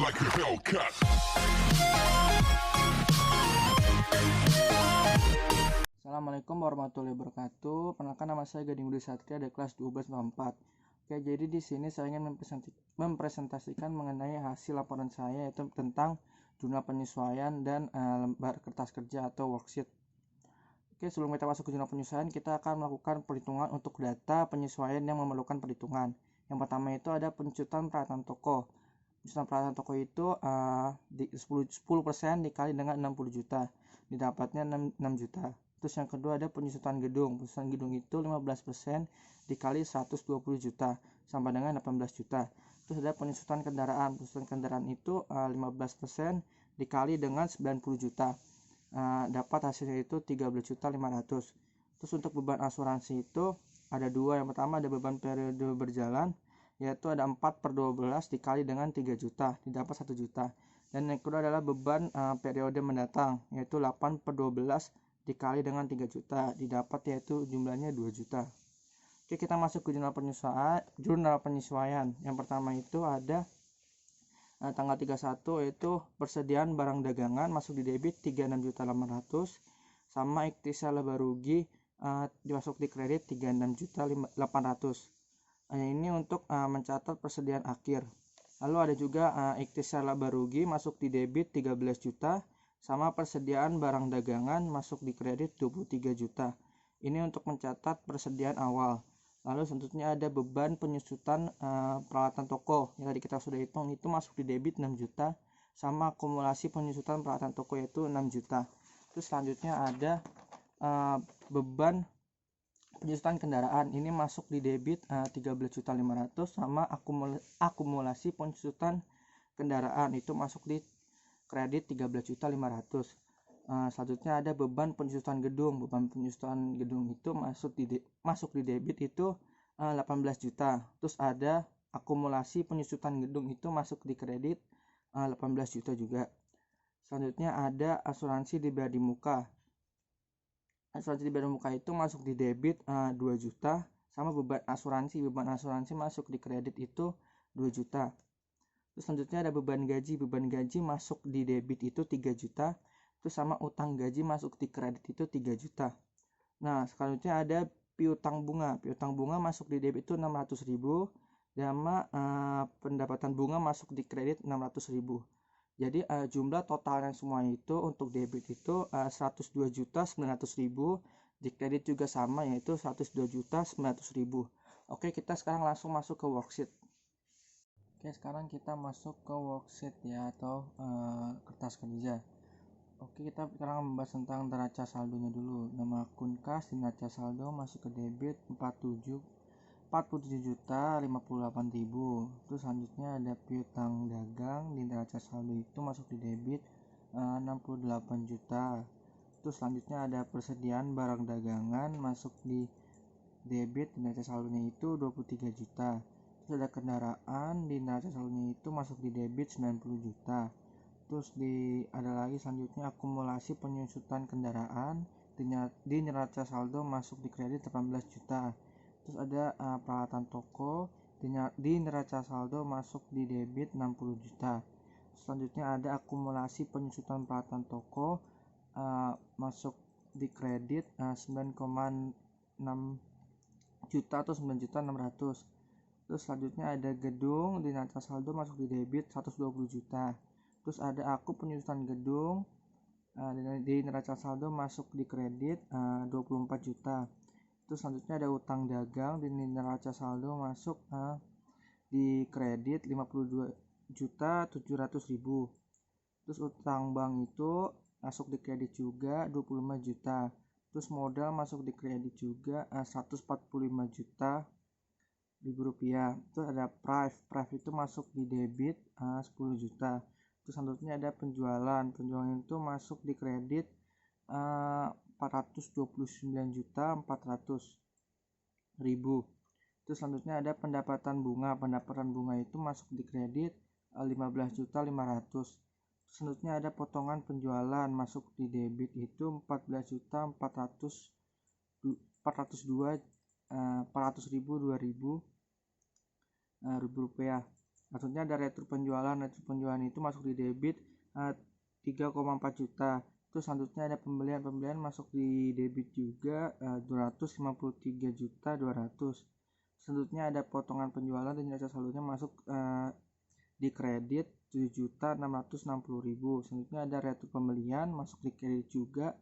like a Hellcat. Assalamualaikum warahmatullahi wabarakatuh. Perkenalkan, nama saya Gading Budi Satria dari kelas 12/4. Oke, jadi di sini saya ingin mempresentasikan mengenai hasil laporan saya, yaitu tentang jurnal penyesuaian dan lembar kertas kerja atau worksheet. Oke, sebelum kita masuk ke jurnal penyesuaian, kita akan melakukan perhitungan untuk data penyesuaian yang memerlukan perhitungan. Yang pertama itu ada pencutan peralatan toko. Pencutan peralatan toko itu 10% dikali dengan 60 juta, didapatnya 6 juta. Terus yang kedua ada penyusutan gedung. Penyusutan gedung itu 15% dikali 120 juta sama dengan 18 juta. Terus ada penyusutan kendaraan. Penyusutan kendaraan itu 15% dikali dengan 90 juta. Dapat hasilnya itu 13.500.000. Terus untuk beban asuransi itu ada dua. Yang pertama ada beban periode berjalan, yaitu ada 4/12 dikali dengan 3 juta, didapat 1 juta. Dan yang kedua adalah beban periode mendatang, yaitu 8/12 dikali dengan 3 juta, didapat yaitu jumlahnya 2 juta. Oke, kita masuk ke jurnal penyesuaian. Yang pertama itu ada tanggal 31, yaitu persediaan barang dagangan masuk di debit 36.800.000 sama ikhtisar laba rugi dimasuk di kredit 36.800.000. Ini untuk mencatat persediaan akhir. Lalu ada juga ikhtisar laba rugi masuk di debit 13 juta sama persediaan barang dagangan masuk di kredit 23 juta. Ini untuk mencatat persediaan awal. Lalu selanjutnya ada beban penyusutan peralatan toko yang tadi kita sudah hitung, itu masuk di debit 6 juta sama akumulasi penyusutan peralatan toko yaitu 6 juta. Terus selanjutnya ada beban penyusutan kendaraan, ini masuk di debit 13.500.000 sama akumulasi penyusutan kendaraan itu masuk di kredit 13.500.000. Selanjutnya ada beban penyusutan gedung. Beban penyusutan gedung itu masuk di debit itu 18 juta. Terus ada akumulasi penyusutan gedung itu masuk di kredit 18 juta juga. Selanjutnya ada asuransi di bea di muka. Asuransi di bea di muka itu masuk di debit 2 juta sama beban asuransi masuk di kredit itu 2 juta. Terus selanjutnya ada beban gaji masuk di debit itu 3 juta. Terus sama utang gaji masuk di kredit itu 3 juta. Nah, selanjutnya ada piutang bunga. Piutang bunga masuk di debit itu 600.000 sama pendapatan bunga masuk di kredit 600.000. Jadi jumlah totalnya semua itu untuk debit itu 102.900.000, di kredit juga sama yaitu 102.900.000. Oke, kita sekarang langsung masuk ke worksheet. Oke, sekarang kita masuk ke worksheet ya, atau kertas kerja. Oke, kita sekarang membahas tentang neraca saldonya dulu. Nama akun kas di neraca saldo masuk ke debit 47.058.000. Terus selanjutnya ada piutang dagang di neraca saldo itu masuk di debit 68 juta. Terus selanjutnya ada persediaan barang dagangan masuk di debit di neraca saldonya itu 23 juta. Terus ada kendaraan di neraca saldonya itu masuk di debit 90 juta. Terus ada lagi selanjutnya akumulasi penyusutan kendaraan di neraca saldo masuk di kredit 18 juta. Terus ada peralatan toko di neraca saldo masuk di debit 60 juta. Selanjutnya ada akumulasi penyusutan peralatan toko masuk di kredit 9,6 juta atau 9.600.000. Terus selanjutnya ada gedung di neraca saldo masuk di debit 120 juta. Terus ada penyusutan gedung di neraca saldo masuk di kredit 24 juta. Terus selanjutnya ada utang dagang di neraca saldo masuk di kredit 52.700.000. Terus utang bank itu masuk di kredit juga 25 juta. Terus modal masuk di kredit juga 145 juta rupiah. Terus ada prive itu masuk di debit 10 juta. Terus selanjutnya ada penjualan itu masuk di kredit 429.400.000. Terus selanjutnya ada pendapatan bunga itu masuk di kredit 15.500.000. Selanjutnya ada potongan penjualan masuk di debit itu 14.402.000 rupiah. Maksudnya ada retur penjualan itu masuk di debit 3,4 juta. Terus selanjutnya ada pembelian masuk di debit juga 253.200. Selanjutnya ada potongan penjualan dan neraca saldonya masuk di kredit 7.660.000. Selanjutnya ada retur pembelian masuk di kredit juga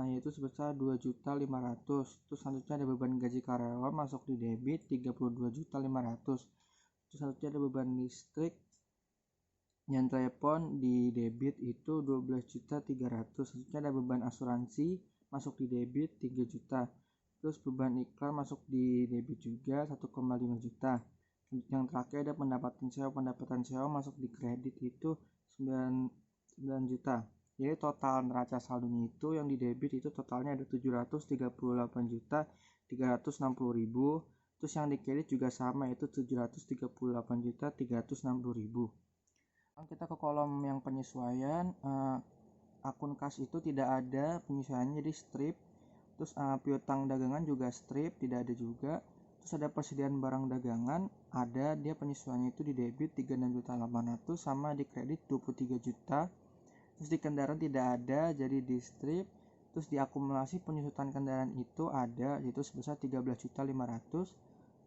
yaitu sebesar 2.500.000. Terus selanjutnya ada beban gaji karyawan masuk di debit 32.500.000. Terus selanjutnya ada beban listrik dan telepon di debit itu 12.300.000. Selanjutnya ada beban asuransi masuk di debit 3 juta. Terus beban iklan masuk di debit juga 1,5 juta. Yang terakhir ada pendapatan sewa masuk di kredit itu 9 juta. Jadi total neraca saldonya itu yang di debit itu totalnya ada 738.360.000. Terus yang di kredit juga sama, yaitu 738.360.000. Kita ke kolom yang penyesuaian, akun kas itu tidak ada penyesuaiannya, jadi strip. Terus piutang dagangan juga strip, tidak ada juga. Terus ada persediaan barang dagangan, ada, dia penyesuaiannya itu di debit 36.800.000 sama di kredit 23 juta. Terus di kendaraan tidak ada, jadi di strip. Terus di akumulasi penyusutan kendaraan itu ada, yaitu sebesar 13.500.000.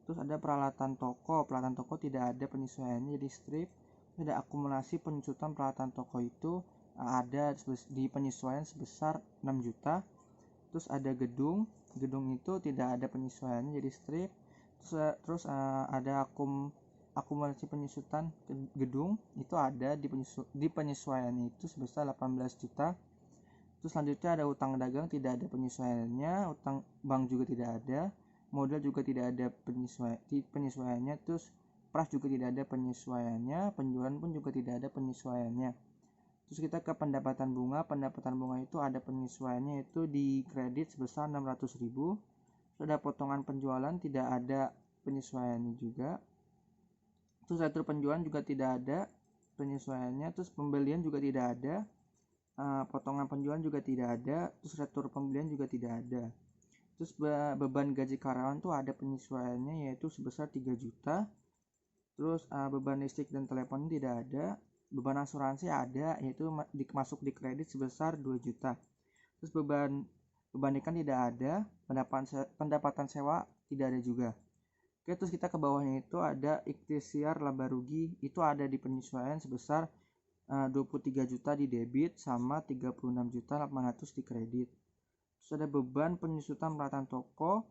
Terus ada peralatan toko tidak ada penyesuaiannya, jadi strip. Ada akumulasi penyusutan peralatan toko itu ada di penyesuaian sebesar 6 juta. Terus ada gedung itu tidak ada penyesuaiannya, jadi strip. Terus ada akumulasi penyusutan gedung itu ada di penyesuaiannya itu sebesar 18 juta. Terus selanjutnya ada utang dagang tidak ada penyesuaiannya, utang bank juga tidak ada, modal juga tidak ada penyesuaiannya. Terus pras juga tidak ada penyesuaiannya, penjualan pun juga tidak ada penyesuaiannya. Terus kita ke pendapatan bunga itu ada penyesuaiannya, itu di kredit sebesar 600.000. Terus ada potongan penjualan tidak ada penyesuaiannya juga. Terus retur penjualan juga tidak ada penyesuaiannya. Terus pembelian juga tidak ada, potongan penjualan juga tidak ada. Terus retur pembelian juga tidak ada. Terus beban gaji karyawan tuh ada penyesuaiannya, yaitu sebesar 3 juta. Terus beban listrik dan telepon tidak ada. Beban asuransi ada, yaitu masuk di kredit sebesar 2 juta. Terus beban ikan tidak ada, pendapatan sewa tidak ada juga. Oke, terus kita ke bawahnya itu ada ikhtiar laba rugi, itu ada di penyesuaian sebesar 23 juta di debit sama 36.800.000 di kredit. Terus ada beban penyusutan peralatan toko,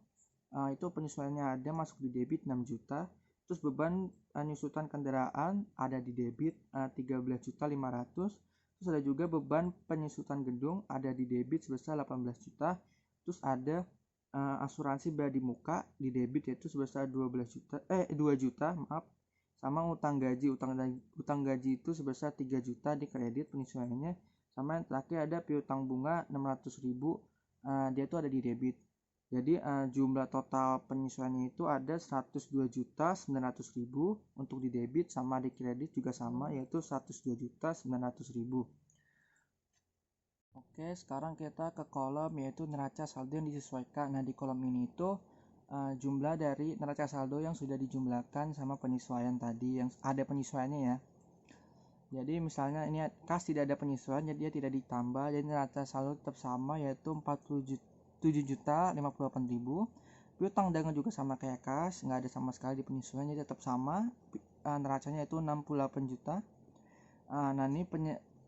itu penyesuaiannya ada masuk di debit 6 juta. Terus beban penyusutan kendaraan ada di debit 13.500.000. Terus ada juga beban penyusutan gedung ada di debit sebesar 18 juta. Terus ada asuransi badi muka di debit yaitu sebesar 2 juta, sama utang gaji itu sebesar 3 juta di kredit penyesuaiannya. Sama yang terakhir ada piutang bunga 600.000, dia itu ada di debit. Jadi jumlah total penyesuaiannya itu ada 102.900.000 untuk di debit, sama di kredit juga sama, yaitu 102.900.000. Oke, sekarang kita ke kolom yaitu neraca saldo yang disesuaikan. Nah, di kolom ini itu jumlah dari neraca saldo yang sudah dijumlahkan sama penyesuaian tadi, yang ada penyesuaiannya ya. Jadi misalnya ini kas tidak ada penyesuaian, jadi dia tidak ditambah, jadi neraca saldo tetap sama, yaitu 47.058.000. Piutang dagang juga sama kayak kas, nggak ada sama sekali di penyesuaian, jadi tetap sama. Neracanya itu 68 juta. Nah, ini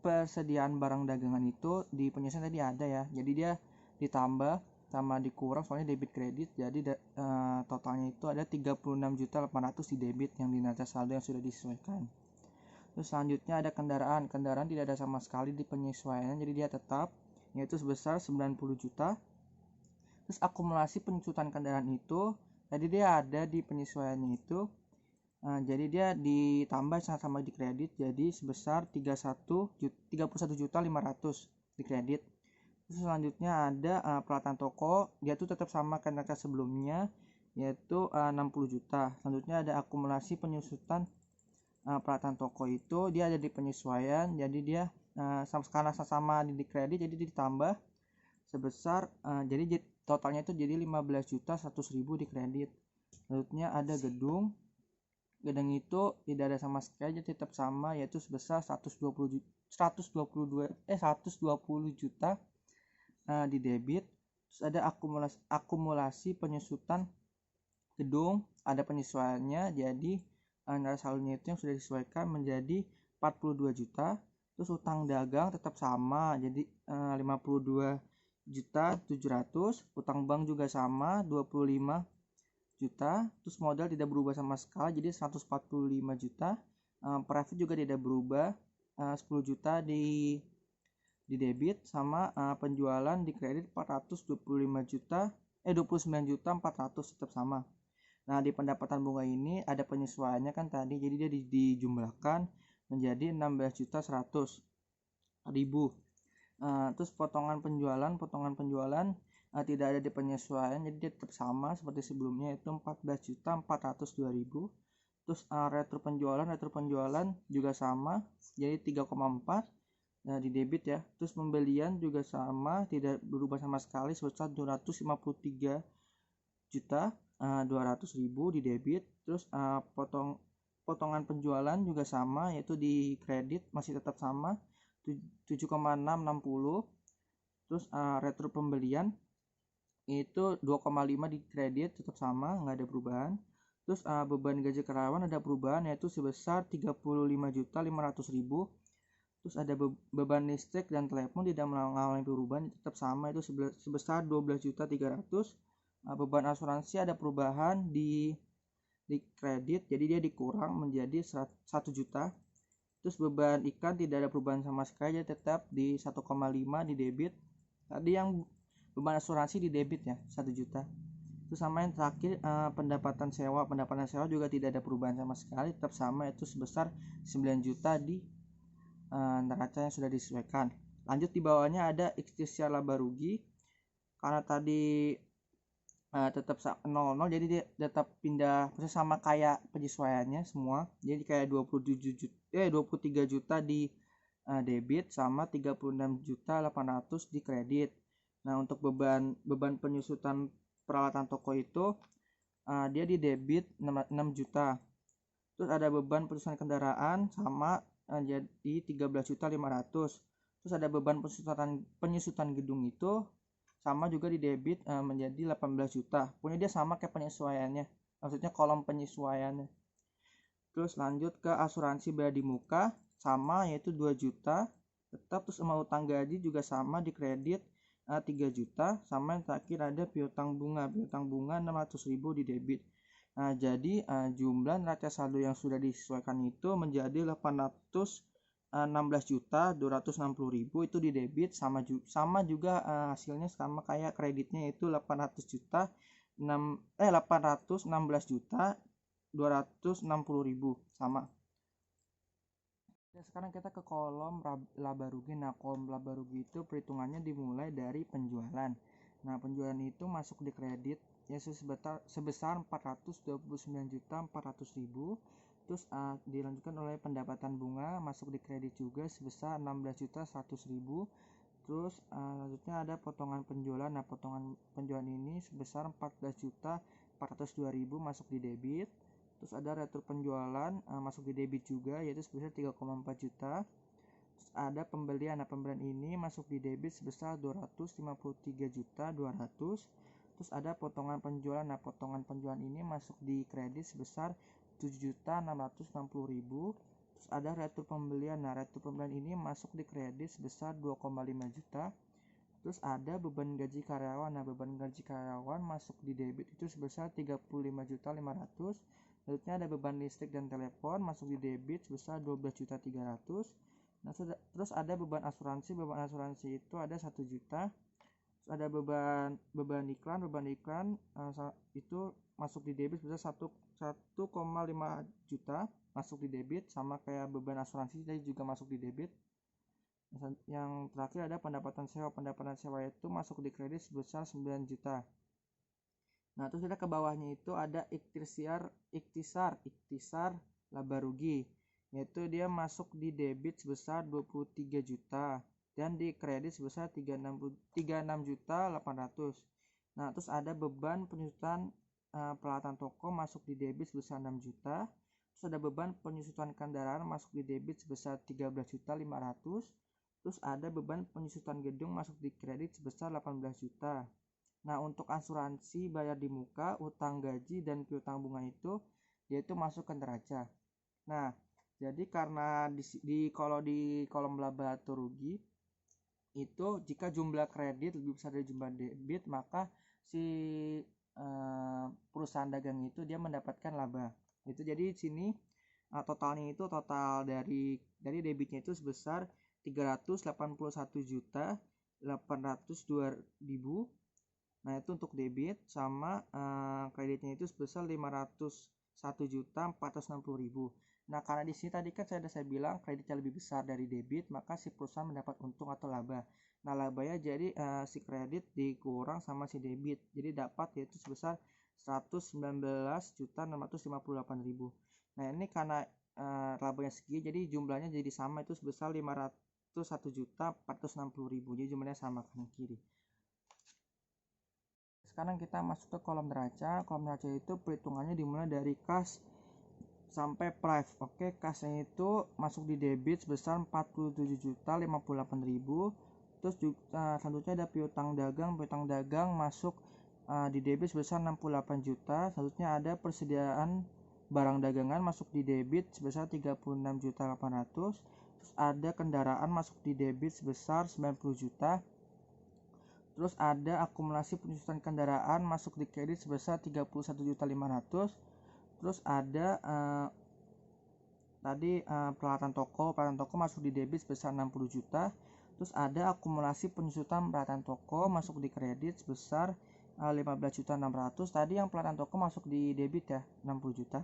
persediaan barang dagangan itu di penyesuaian tadi ada ya, jadi dia ditambah sama dikurang soalnya debit kredit, jadi totalnya itu ada 36.800.000 di debit yang di neraca saldo yang sudah disesuaikan. Terus selanjutnya ada kendaraan tidak ada sama sekali di penyesuaian, jadi dia tetap, yaitu sebesar 90 juta. Terus akumulasi penyusutan kendaraan itu tadi dia ada di penyesuaiannya itu, jadi dia ditambah sama di kredit, jadi sebesar 31.500.000 di kredit. Terus selanjutnya ada peralatan toko, dia tuh tetap sama kan neraca sebelumnya, yaitu 60 juta. Selanjutnya ada akumulasi penyusutan peralatan toko itu, dia ada di penyesuaian, jadi dia karena sama di kredit, jadi ditambah sebesar jadi totalnya itu jadi 15.100.000 di kredit. Selanjutnya ada gedung, Gedung itu tidak ada sama sekali, jadi tetap sama, yaitu sebesar 120 juta di debit. Terus ada akumulasi penyusutan gedung, ada penyesuaiannya, jadi nilai saldonya itu yang sudah disesuaikan menjadi 42 juta. Terus utang dagang tetap sama, jadi 52.700.000. Utang bank juga sama 25 juta. Terus modal tidak berubah sama sekali, jadi 145 juta. Profit juga tidak berubah, 10 juta di debit, sama penjualan di kredit 429 juta 400 tetap sama. Nah, di pendapatan bunga ini ada penyesuaiannya kan tadi, jadi dia dijumlahkan menjadi 16.100.000. Terus potongan penjualan tidak ada di penyesuaian, jadi dia tetap sama seperti sebelumnya, itu 14.402.000. Terus retro penjualan juga sama, jadi 3,4 di debit ya. Terus pembelian juga sama, tidak berubah sama sekali, sebesar 253.200.000 di debit. Terus potongan penjualan juga sama, yaitu di kredit masih tetap sama 7,660. Terus retro pembelian itu 2,5 di kredit tetap sama, nggak ada perubahan. Terus beban gaji karyawan ada perubahan, yaitu sebesar 35.500.000. Terus ada beban listrik dan telepon tidak mengalami perubahan, tetap sama, itu sebesar 12.300.000. Beban asuransi ada perubahan di kredit, jadi dia dikurang menjadi 1 juta. Terus beban iklan tidak ada perubahan sama sekali, jadi tetap di 1,5 di debit. Tadi yang beban asuransi di debit ya 1 juta. Terus sama yang terakhir pendapatan sewa juga tidak ada perubahan sama sekali, tetap sama, itu sebesar 9 juta di neraca yang sudah disesuaikan. Lanjut di bawahnya ada ikhtiar laba rugi, karena tadi tetap 0, jadi dia tetap pindah sama kayak penyesuaiannya semua, jadi kayak 23 juta di debit sama 36.800.000 di kredit. Nah, untuk beban penyusutan peralatan toko itu dia di debit 6 juta. Terus ada beban penyusutan kendaraan sama jadi 13.500.000. Terus ada beban penyusutan gedung itu sama juga di debit menjadi 18 juta. Punya dia sama kayak penyesuaiannya, maksudnya kolom penyesuaiannya. Terus lanjut ke asuransi bea di muka sama, yaitu 2 juta tetap. Terus sama utang gaji juga sama di kredit 3 juta. Sama yang terakhir ada piutang bunga 600.000 di debit. Nah, jadi jumlah neraca saldo yang sudah disesuaikan itu menjadi 816.260.000 itu di debit, sama juga hasilnya sama kayak kreditnya, itu 816.260.000 sama. Ya, sekarang kita ke kolom laba rugi. Nah, kolom laba rugi itu perhitungannya dimulai dari penjualan. Nah, penjualan itu masuk di kredit ya sebesar 429.400.000. Terus dilanjutkan oleh pendapatan bunga masuk di kredit juga sebesar 16.100.000. Terus lanjutnya ada potongan penjualan. Nah, potongan penjualan ini sebesar 14.402.000 masuk di debit. Terus ada retro penjualan masuk di debit juga, yaitu sebesar 3,4 juta. Terus ada pembelian. Nah, pembelian ini masuk di debit sebesar 253.200.000. Terus ada potongan penjualan. Nah, potongan penjualan ini masuk di kredit sebesar 7.660.000. Terus ada retro pembelian. Nah, retro pembelian ini masuk di kredit sebesar 2,5 juta. Terus ada beban gaji karyawan. Nah, beban gaji karyawan masuk di debit itu sebesar 35.500.000. Selanjutnya ada beban listrik dan telepon masuk di debit sebesar 12.300.000. Nah, terus ada beban asuransi itu ada 1 juta. Terus ada beban iklan itu masuk di debit sebesar 1,5 juta masuk di debit, sama kayak beban asuransi tadi juga masuk di debit. Yang terakhir ada pendapatan sewa itu masuk di kredit sebesar 9 juta. Nah, terus kita ke bawahnya itu ada ikhtisar laba rugi, yaitu dia masuk di debit sebesar 23 juta dan di kredit sebesar 36.800.000. Nah, terus ada beban penyusutan peralatan toko masuk di debit sebesar 6 juta. Terus ada beban penyusutan kendaraan masuk di debit sebesar 13.500.000. Terus ada beban penyusutan gedung masuk di kredit sebesar 18 juta. Nah, untuk asuransi bayar di muka, utang gaji, dan piutang bunga itu yaitu masuk ke neraca. Nah, jadi karena kalau di kolom laba atau rugi itu jika jumlah kredit lebih besar dari jumlah debit, maka si perusahaan dagang itu dia mendapatkan laba. Itu jadi di sini totalnya itu total dari debitnya itu sebesar 381.802.000. Nah, itu untuk debit, sama kreditnya itu sebesar 501.460.000. Nah, karena di sini tadi kan saya bilang kreditnya lebih besar dari debit, maka si perusahaan mendapat untung atau laba. Nah, labanya jadi si kredit dikurang sama si debit. Jadi dapat yaitu sebesar 119.658.000. Nah, ini karena labanya segini, jadi jumlahnya jadi sama, itu sebesar 501.460.000. Jadi jumlahnya sama kanan kiri. Sekarang kita masuk ke kolom neraca. Kolom neraca itu perhitungannya dimulai dari kas sampai prive. Oke, kasnya itu masuk di debit sebesar 47.058.000. Terus juga selanjutnya ada piutang dagang. Piutang dagang masuk di debit sebesar 68 juta. Selanjutnya ada persediaan barang dagangan masuk di debit sebesar 36.800.000. Terus ada kendaraan masuk di debit sebesar 90 juta. Terus ada akumulasi penyusutan kendaraan masuk di kredit sebesar 31.500.000. Terus ada peralatan toko masuk di debit sebesar 60 juta. Terus ada akumulasi penyusutan peralatan toko masuk di kredit sebesar 15.600.000. Tadi yang peralatan toko masuk di debit ya, 60 juta.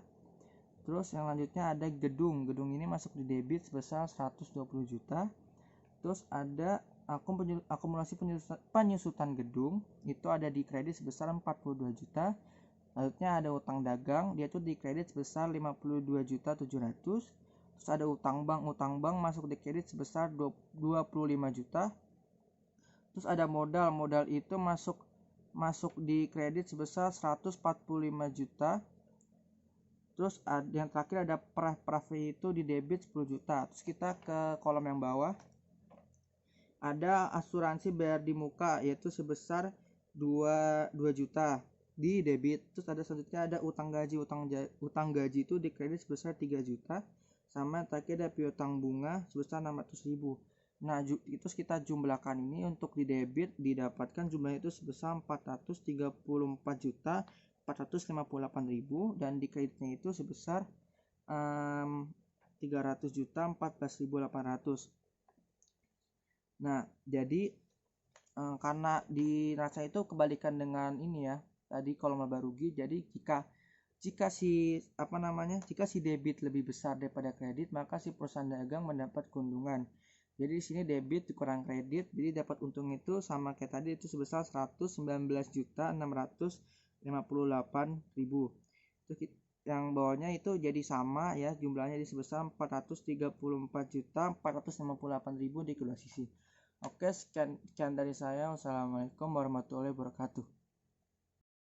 Terus yang lanjutnya ada gedung ini masuk di debit sebesar 120 juta. Terus ada akumulasi penyusutan gedung itu ada di kredit sebesar 42 juta. Selanjutnya ada utang dagang, dia itu di kredit sebesar 52.700.000. Terus ada utang bank masuk di kredit sebesar 25 juta. Terus ada modal itu masuk di kredit sebesar 145 juta. Terus yang terakhir ada prave itu di debit 10 juta. Terus kita ke kolom yang bawah. Ada asuransi bayar di muka yaitu sebesar 2 juta di debit. Terus ada selanjutnya ada utang gaji itu di kredit sebesar 3 juta. Sama terakhir ada piutang bunga sebesar 600.000. Nah, itu kita jumlahkan ini. Untuk di debit didapatkan jumlahnya itu sebesar 434.458.000 dan di kreditnya itu sebesar 300.014.800. Nah, jadi karena di neraca itu kebalikan dengan ini ya, tadi kolom laba rugi. Jadi jika si debit lebih besar daripada kredit, maka si perusahaan dagang mendapat keuntungan. Jadi di sini debit dikurang kredit, jadi dapat untung itu sama kayak tadi, itu sebesar 119.658.000. Terus yang bawahnya itu jadi sama ya, jumlahnya di sebesar 434.458.000 di kedua sisi. Oke, sekian dari saya. Wassalamualaikum warahmatullahi wabarakatuh.